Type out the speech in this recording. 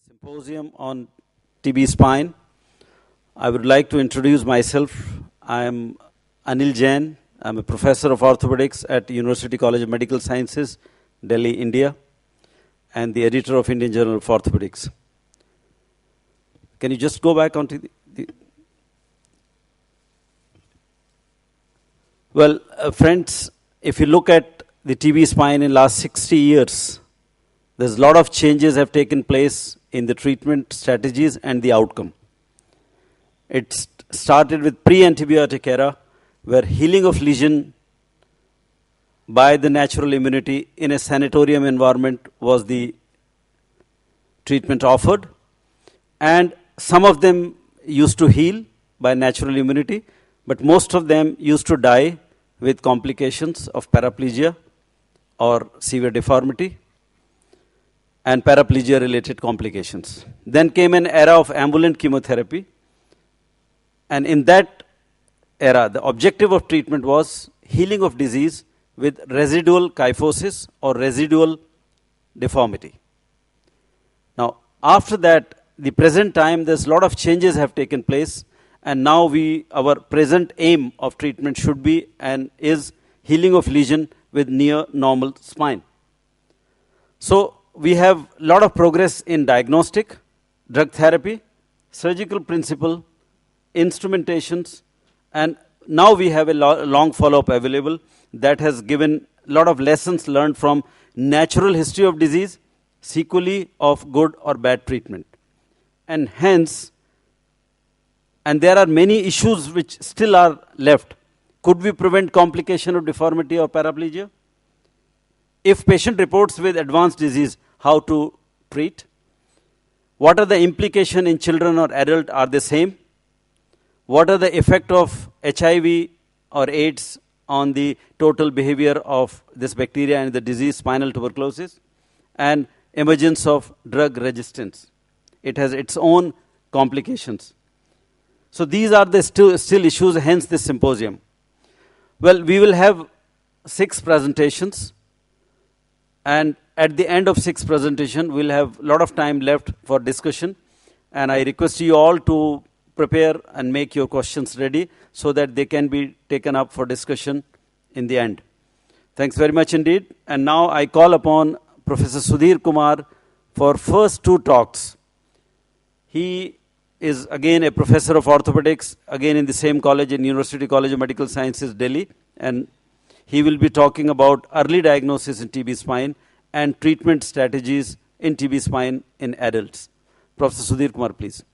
Symposium on TB spine. I would like to introduce myself. I am Anil Jain. I am a professor of orthopedics at University College of Medical Sciences, Delhi, India, and the editor of Indian Journal of Orthopedics. Can you just go back onto the Well, friends, if you look at the TB spine in last 60 years, there's a lot of changes have taken place in the treatment strategies and the outcome. It started with pre-antibiotic era, where healing of lesion by the natural immunity in a sanatorium environment was the treatment offered. And some of them used to heal by natural immunity, but most of them used to die with complications of paraplegia or severe deformity and paraplegia-related complications. Then came an era of ambulant chemotherapy, and in that era, the objective of treatment was healing of disease with residual kyphosis or residual deformity. Now, after that, the present time, there's a lot of changes have taken place, and now our present aim of treatment should be and is healing of lesion with near normal spine. So, we have a lot of progress in diagnostic, drug therapy, surgical principle, instrumentations, and now we have a long follow-up available that has given a lot of lessons learned from natural history of disease, sequelae of good or bad treatment. And hence, and there are many issues which still are left. Could we prevent complication of deformity or paraplegia? If patient reports with advanced disease, how to treat? What are the implications in children or adult? Are they same? What are the effect of HIV or AIDS on the total behavior of this bacteria and the disease spinal tuberculosis? And emergence of drug resistance. It has its own complications. So these are the still issues, hence this symposium. Well, we will have 6 presentations, and at the end of 6 presentation, we'll have a lot of time left for discussion, and I request you all to prepare and make your questions ready so that they can be taken up for discussion in the end. Thanks very much indeed. And now I call upon Professor Sudhir Kumar for first 2 talks. He is again a professor of orthopedics, again in the same college, in University College of Medical Sciences, Delhi, and he will be talking about early diagnosis in TB spine and treatment strategies in TB spine in adults. Professor Sudhir Kumar, please.